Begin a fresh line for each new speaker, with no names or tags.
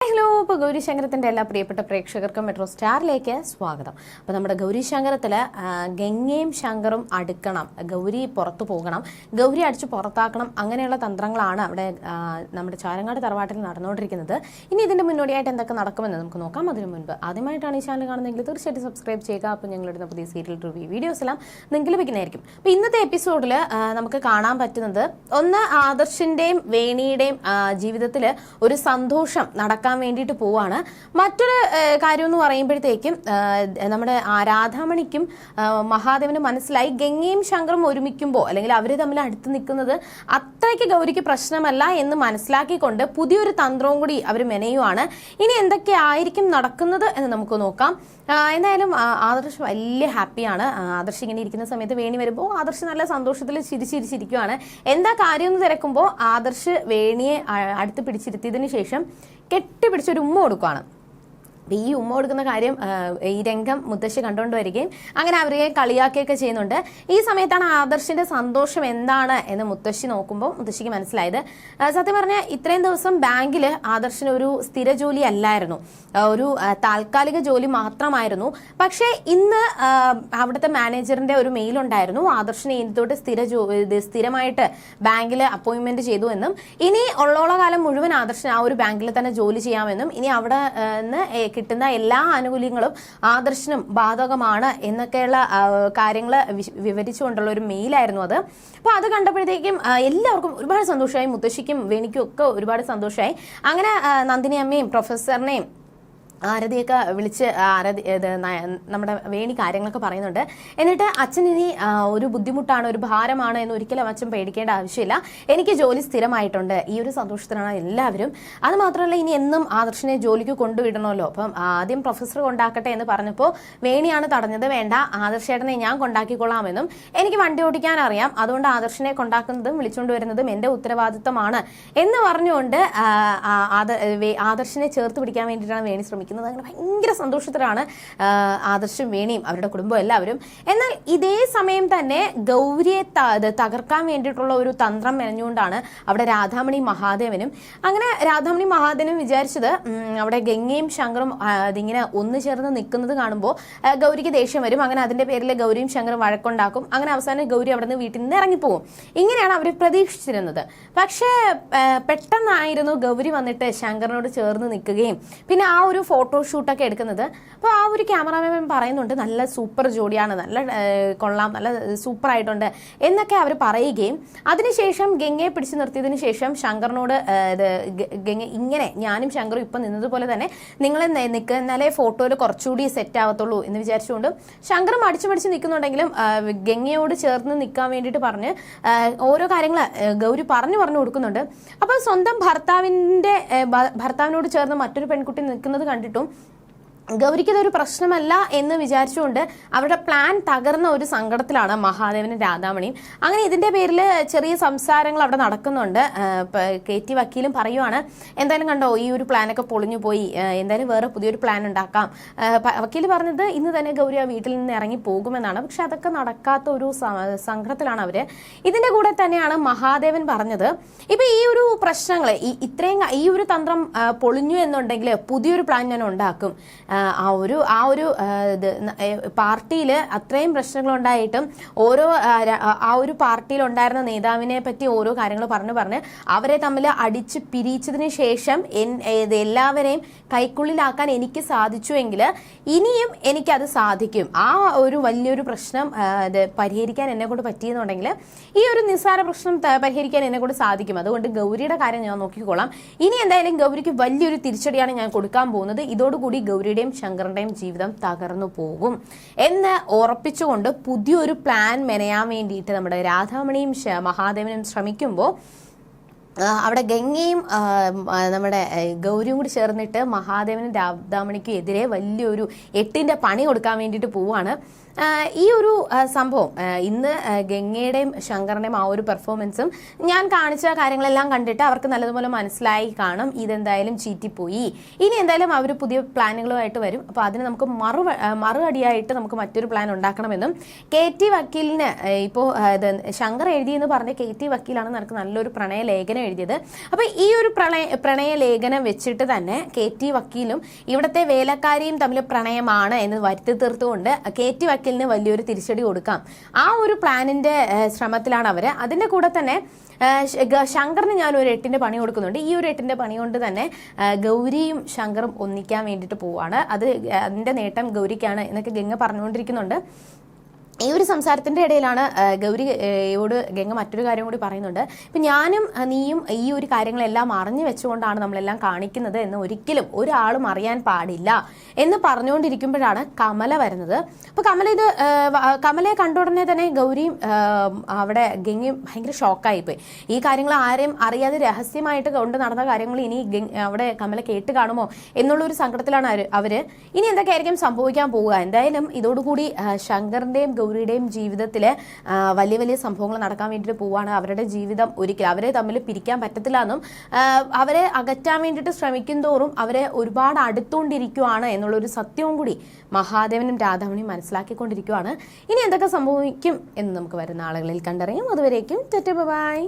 Hello, ഇപ്പോൾ ഗൗരി ശങ്കരത്തിൻ്റെ എല്ലാ പ്രിയപ്പെട്ട പ്രേക്ഷകർക്കും മെട്രോ സ്റ്റാറിലേക്ക് സ്വാഗതം. അപ്പോൾ നമ്മുടെ ഗൗരി ശങ്കരത്തിൽ ഗംഗയും ശങ്കറും അടുക്കണം, ഗൗരി പുറത്തു പോകണം, ഗൗരി അടിച്ച് പുറത്താക്കണം, അങ്ങനെയുള്ള തന്ത്രങ്ങളാണ് അവിടെ നമ്മുടെ ചാരങ്ങാട് തറവാട്ടിൽ നടന്നുകൊണ്ടിരിക്കുന്നത്. ഇനി ഇതിൻ്റെ മുന്നോടിയായിട്ട് എന്തൊക്കെ നടക്കുമെന്ന് നമുക്ക് നോക്കാം. അതിനു മുൻപ് ആദ്യമായിട്ടാണ് ഈ ചാനൽ കാണുന്നതെങ്കിൽ തീർച്ചയായിട്ടും സബ്സ്ക്രൈബ് ചെയ്യുക. അപ്പോൾ ഞങ്ങളിടുന്ന പുതിയ സീരിയൽ റിവ്യൂ വീഡിയോസ് എല്ലാം നിങ്ങൾക്ക് ലഭിക്കുന്നതായിരിക്കും. അപ്പോൾ ഇന്നത്തെ എപ്പിസോഡിൽ നമുക്ക് കാണാൻ പറ്റുന്നത് ഒന്ന് ആദർശിൻ്റെയും വേണിയുടെയും ജീവിതത്തിൽ ഒരു സന്തോഷം നടക്കാൻ വേണ്ടിയിട്ട് പോവാണ്. മറ്റൊരു കാര്യം എന്ന് പറയുമ്പോഴത്തേക്കും നമ്മുടെ രാധാമണിക്കും മഹാദേവനും മനസ്സിലായി ഗംഗയും ശങ്കറും ഒരുമിക്കുമ്പോൾ അല്ലെങ്കിൽ അവർ തമ്മിൽ അടുത്ത് നിൽക്കുന്നത് അത്രയ്ക്ക് ഗൗരിക്ക് പ്രശ്നമല്ല എന്ന് മനസ്സിലാക്കിക്കൊണ്ട് പുതിയൊരു തന്ത്രവും കൂടി അവർ മെനയുവാണ്. ഇനി എന്തൊക്കെ ആയിരിക്കും നടക്കുന്നത് എന്ന് നമുക്ക് നോക്കാം. എന്തായാലും ആദർശ് വലിയ ഹാപ്പിയാണ്. ആദർശ് ഇങ്ങനെ ഇരിക്കുന്ന സമയത്ത് വേണി വരുമ്പോൾ ആദർശ് നല്ല സന്തോഷത്തിൽ ചിരിച്ചിരിക്കുകയാണ്. എന്താ കാര്യം എന്ന് തിരക്കുമ്പോൾ ആദർശ് വേണിയെ അടുത്ത് പിടിച്ചിരുത്തിയതിനു ശേഷം കെട്ടിപ്പിടിച്ചൊരു ഉമ്മ കൊടുക്കുകയാണ്. ഈ ഉമ്മ കൊടുക്കുന്ന കാര്യം ഈ രംഗം മുത്തശ്ശി കണ്ടുകൊണ്ട് വരികയും അങ്ങനെ അവരെ കളിയാക്കുകയൊക്കെ ചെയ്യുന്നുണ്ട്. ഈ സമയത്താണ് ആദർശിന്റെ സന്തോഷം എന്താണ് എന്ന് മുത്തശ്ശി നോക്കുമ്പോൾ മുത്തശ്ശിക്ക് മനസ്സിലായത്. സത്യം പറഞ്ഞാൽ ഇത്രയും ദിവസം ബാങ്കിൽ ആദർശിന് ഒരു സ്ഥിര ജോലി അല്ലായിരുന്നു, ഒരു താൽക്കാലിക ജോലി മാത്രമായിരുന്നു. പക്ഷേ ഇന്ന് അവിടുത്തെ മാനേജറിന്റെ ഒരു മെയിൽ ഉണ്ടായിരുന്നു, ആദർശിനെ ഇതൊട്ട് സ്ഥിരമായിട്ട് ബാങ്കിൽ അപ്പോയിന്റ്മെന്റ് ചെയ്തു എന്നും ഇനി ഉള്ളോള കാലം മുഴുവൻ ആദർശിന് ആ ഒരു ബാങ്കിൽ തന്നെ ജോലി ചെയ്യാമെന്നും ഇനി അവിടെ നിന്ന് കിട്ടുന്ന എല്ലാ ആനുകൂല്യങ്ങളും ആദർശനും ബാധകമാണ് എന്നൊക്കെയുള്ള കാര്യങ്ങൾ വിവരിച്ചുകൊണ്ടുള്ള ഒരു മെയിലായിരുന്നു അത്. അപ്പോൾ അത് കണ്ടപ്പോഴത്തേക്കും എല്ലാവർക്കും ഒരുപാട് സന്തോഷമായി, മുത്തശ്ശിക്കും വേണിക്കും ഒക്കെ ഒരുപാട് സന്തോഷമായി. അങ്ങനെ നന്ദിനി അമ്മയും പ്രൊഫസറിനെയും ആരതിയൊക്കെ വിളിച്ച് നമ്മുടെ വേണി കാര്യങ്ങളൊക്കെ പറയുന്നുണ്ട്. എന്നിട്ട് അച്ഛൻ ഇനി ഒരു ബുദ്ധിമുട്ടാണ്, ഒരു ഭാരമാണ് എന്ന് ഒരിക്കലും അച്ഛൻ പേടിക്കേണ്ട ആവശ്യമില്ല, എനിക്ക് ജോലി സ്ഥിരമായിട്ടുണ്ട്. ഈ ഒരു സന്തോഷത്തിലാണ് എല്ലാവരും. അത് മാത്രമല്ല ഇനി എന്നും ആദർശിനെ ജോലിക്ക് കൊണ്ടുവിടണമല്ലോ. അപ്പം ആദ്യം പ്രൊഫസർ കൊണ്ടാക്കട്ടെ എന്ന് പറഞ്ഞപ്പോൾ വേണിയാണ് തടഞ്ഞത്. വേണ്ട, ആദർശേട്ടനെ ഞാൻ കൊണ്ടാക്കിക്കൊള്ളാമെന്നും എനിക്ക് വണ്ടി ഓടിക്കാൻ അറിയാം, അതുകൊണ്ട് ആദർശിനെ കൊണ്ടാക്കുന്നതും വിളിച്ചുകൊണ്ട് വരുന്നതും എൻ്റെ ഉത്തരവാദിത്തമാണ് എന്ന് പറഞ്ഞുകൊണ്ട് ആദർശിനെ ചേർത്ത് പിടിക്കാൻ വേണ്ടിയിട്ടാണ് വേണി ശ്രമിക്കുന്നത്. അങ്ങനെ ഭയങ്കര സന്തോഷത്തിലാണ് ആദർശും വേണിയും അവരുടെ കുടുംബം എല്ലാവരും. എന്നാൽ ഇതേ സമയം തന്നെ ഗൗരിയെ തകർക്കാൻ വേണ്ടിയിട്ടുള്ള ഒരു തന്ത്രം മെനഞ്ഞുകൊണ്ടാണ് അവിടെ രാധാമണി മഹാദേവനും. അങ്ങനെ രാധാമണി മഹാദേവനും വിചാരിച്ചത് അവിടെ ഗംഗയും ശങ്കറും ഇതിങ്ങനെ ഒന്നു ചേർന്ന് നിൽക്കുന്നത് കാണുമ്പോൾ ഗൗരിക്ക് ദേഷ്യം വരും. അങ്ങനെ അതിന്റെ പേരിൽ ഗൗരിയും ശങ്കറും വഴക്കുണ്ടാക്കും. അങ്ങനെ അവസാനം ഗൗരി അവിടെ നിന്ന് വീട്ടിൽ നിന്ന് ഇറങ്ങിപ്പോകും. ഇങ്ങനെയാണ് അവർ പ്രതീക്ഷിച്ചിരുന്നത്. പക്ഷേ പെട്ടെന്നായിരുന്നു ഗൗരി വന്നിട്ട് ശങ്കറിനോട് ചേർന്ന് നിൽക്കുകയും പിന്നെ ആ ഒരു ഫോട്ടോഷൂട്ടൊക്കെ എടുക്കുന്നത്. അപ്പോൾ ആ ഒരു ക്യാമറാമാൻ പറയുന്നുണ്ട് നല്ല സൂപ്പർ ജോഡിയാണ്, നല്ല കൊള്ളാം, നല്ല സൂപ്പർ ആയിട്ടുണ്ട് എന്നൊക്കെ അവർ പറയുകയും അതിനുശേഷം ഗംഗയെ പിടിച്ചു നിർത്തിയതിനു ശേഷം ശങ്കറിനോട് ഗംഗ ഇങ്ങനെ ഞാനും ശങ്കറും ഇപ്പം നിന്നതുപോലെ തന്നെ നിങ്ങൾ നിൽക്കുന്നാലേ ഫോട്ടോയിൽ കുറച്ചുകൂടി സെറ്റ് ആവത്തുള്ളൂ എന്ന് വിചാരിച്ചുകൊണ്ട് ശങ്കർ മടിച്ചു നിൽക്കുന്നുണ്ടെങ്കിലും ഗംഗയോട് ചേർന്ന് നിൽക്കാൻ വേണ്ടിയിട്ട് പറഞ്ഞ് ഓരോ കാര്യങ്ങൾ ഗൗരി പറഞ്ഞു കൊടുക്കുന്നുണ്ട്. അപ്പോൾ സ്വന്തം ഭർത്താവിനോട് ചേർന്ന് മറ്റൊരു പെൺകുട്ടി നിൽക്കുന്നത് കണ്ടിട്ടും ഗൗരിക്കതൊരു പ്രശ്നമല്ല എന്ന് വിചാരിച്ചുകൊണ്ട് അവരുടെ പ്ലാൻ തകർന്ന ഒരു സങ്കടത്തിലാണ് മഹാദേവനും രാധാമണിയും. അങ്ങനെ ഇതിന്റെ പേരിൽ ചെറിയ സംസാരങ്ങൾ അവിടെ നടക്കുന്നുണ്ട്. KT വക്കീലും പറയുവാണ്, എന്തായാലും കണ്ടോ ഈ ഒരു പ്ലാനൊക്കെ പൊളിഞ്ഞു പോയി, എന്തായാലും വേറെ പുതിയൊരു പ്ലാൻ ഉണ്ടാക്കാം. വക്കീൽ പറഞ്ഞത് ഇന്ന് തന്നെ ഗൗരി ആ വീട്ടിൽ നിന്ന് ഇറങ്ങി പോകുമെന്നാണ്. പക്ഷെ അതൊക്കെ നടക്കാത്ത ഒരു സങ്കടത്തിലാണ് അവര്. ഇതിന്റെ കൂടെ തന്നെയാണ് മഹാദേവൻ പറഞ്ഞത്, ഇപ്പൊ ഈ ഒരു പ്രശ്നങ്ങൾ ഈ ഒരു തന്ത്രം പൊളിഞ്ഞു എന്നുണ്ടെങ്കിൽ പുതിയൊരു പ്ലാൻ ഞാൻ ഉണ്ടാക്കും. ആ ഒരു പാർട്ടിയിൽ അത്രയും പ്രശ്നങ്ങളുണ്ടായിട്ടും ആ ഒരു പാർട്ടിയിൽ ഉണ്ടായിരുന്ന നേതാവിനെ പറ്റി ഓരോ കാര്യങ്ങൾ പറഞ്ഞ് അവരെ തമ്മിൽ അടിച്ച് പിരിച്ചതിന് ശേഷം എല്ലാവരെയും കൈക്കുള്ളിലാക്കാൻ എനിക്ക് സാധിച്ചുവെങ്കിൽ ഇനിയും എനിക്കത് സാധിക്കും. ആ ഒരു വലിയൊരു പ്രശ്നം പരിഹരിക്കാൻ എന്നെ കൊണ്ട് പറ്റിയെന്നുണ്ടെങ്കിൽ ഈ ഒരു നിസ്സാര പ്രശ്നം പരിഹരിക്കാൻ എന്നെ കൊണ്ട് സാധിക്കും. അതുകൊണ്ട് ഗൗരിയുടെ കാര്യം ഞാൻ നോക്കിക്കോളാം. ഇനി എന്തായാലും ഗൗരിക്ക് വലിയൊരു തിരിച്ചടിയാണ് ഞാൻ കൊടുക്കാൻ പോകുന്നത്. ഇതോടുകൂടി ഗൗരിയുടെയും ശങ്കറിന്റെയും ജീവിതം തകർന്നു പോകും എന്ന് ഉറപ്പിച്ചുകൊണ്ട് പുതിയൊരു പ്ലാൻ മെനയാൻ വേണ്ടിയിട്ട് നമ്മുടെ രാധാമണിയും മഹാദേവനും ശ്രമിക്കുമ്പോൾ അവിടെ ഗംഗയും നമ്മുടെ ഗൗരിയും കൂടി ചേർന്നിട്ട് മഹാദേവനും രാധാമണിക്കും എതിരെ വലിയൊരു 8ന്റെ പണി കൊടുക്കാൻ വേണ്ടിയിട്ട് പോവാണ്. ഈ ഒരു സംഭവം ഇന്ന് ഗംഗയുടെയും ശങ്കറിന്റെയും ആ ഒരു പെർഫോമൻസും ഞാൻ കാണിച്ച കാര്യങ്ങളെല്ലാം കണ്ടിട്ട് അവർക്ക് നല്ലതുപോലെ മനസ്സിലായി കാണും ഇതെന്തായാലും ചീറ്റിപ്പോയി, ഇനി എന്തായാലും അവർ പുതിയ പ്ലാനുകളുമായിട്ട് വരും. അപ്പോൾ അതിന് നമുക്ക് മറുപടിയായിട്ട് നമുക്ക് മറ്റൊരു പ്ലാൻ ഉണ്ടാക്കണമെന്നും KT വക്കീലിന് ഇപ്പോൾ ശങ്കർ എഴുതിയെന്ന് പറഞ്ഞ KT വക്കീലാണ് നിനക്ക് നല്ലൊരു പ്രണയ ലേഖനം എഴുതിയത്. അപ്പോൾ ഈ ഒരു പ്രണയ ലേഖനം വെച്ചിട്ട് തന്നെ KT വക്കീലും ഇവിടുത്തെ വേലക്കാരിയും തമ്മിൽ പ്രണയമാണ് എന്ന് വരുത്തി തീർത്തുകൊണ്ട് KT വക്കീലിന് വലിയൊരു തിരിച്ചടി കൊടുക്കാം. ആ ഒരു പ്ലാനിന്റെ ശ്രമത്തിലാണ് അവർ. അതിന്റെ കൂടെ തന്നെ ശങ്കറിന് ഞാൻ ഒരു 8ന്റെ പണി കൊടുക്കുന്നുണ്ട്. ഈ ഒരു 8ന്റെ പണി കൊണ്ട് തന്നെ ഗൗരിയും ശങ്കറും ഒന്നിക്കാൻ വേണ്ടിയിട്ട് പോവാണ്. അതിന്റെ നേട്ടം ഗൗരിക്കാണ് എന്നൊക്കെ ഗംഗ പറഞ്ഞുകൊണ്ടിരിക്കുന്നുണ്ട്. ഈ ഒരു സംസാരത്തിന്റെ ഇടയിലാണ് ഗൗരിയോട് ഗംഗ മറ്റൊരു കാര്യം കൂടി പറയുന്നുണ്ട്. ഇപ്പം ഞാനും നീയും ഈ ഒരു കാര്യങ്ങളെല്ലാം അറിഞ്ഞു വെച്ചുകൊണ്ടാണ് നമ്മളെല്ലാം കാണിക്കുന്നത് എന്ന് ഒരിക്കലും ഒരാളും അറിയാൻ പാടില്ല എന്ന് പറഞ്ഞുകൊണ്ടിരിക്കുമ്പോഴാണ് കമല വരുന്നത്. അപ്പോൾ കമലയെ കണ്ട ഉടനെ തന്നെ ഗൗരിയും അവിടെ ഗംഗയും ഭയങ്കര ഷോക്കായിപ്പോയി. ഈ കാര്യങ്ങൾ ആരെയും അറിയാതെ രഹസ്യമായിട്ട് കൊണ്ട് നടന്ന കാര്യങ്ങൾ ഇനി അവിടെ കമല കേട്ട് കാണുമോ എന്നുള്ളൊരു സങ്കടത്തിലാണ് അവര്. ഇനി എന്തൊക്കെയായിരിക്കും സംഭവിക്കാൻ പോവുക? എന്തായാലും ഇതോടുകൂടി ശങ്കറിന്റെയും ഗൗരിയുടെയും ജീവിതത്തിൽ വലിയ വലിയ സംഭവങ്ങൾ നടക്കാൻ വേണ്ടിയിട്ട് പോവാണ്. അവരുടെ ജീവിതം ഒരിക്കലും അവരെ തമ്മിൽ പിരിക്കാൻ പറ്റത്തില്ല എന്നും അവരെ അകറ്റാൻ വേണ്ടിയിട്ട് ശ്രമിക്കും തോറും അവരെ ഒരുപാട് അടുത്തുകൊണ്ടിരിക്കുകയാണ് എന്നുള്ളൊരു സത്യവും കൂടി മഹാദേവനും രാധാമണിയും മനസ്സിലാക്കിക്കൊണ്ടിരിക്കുകയാണ്. ഇനി എന്തൊക്കെ സംഭവിക്കും എന്ന് നമുക്ക് വരുന്ന ആളുകളിൽ കണ്ടറിയാം. അതുവരേക്കും ബൈ.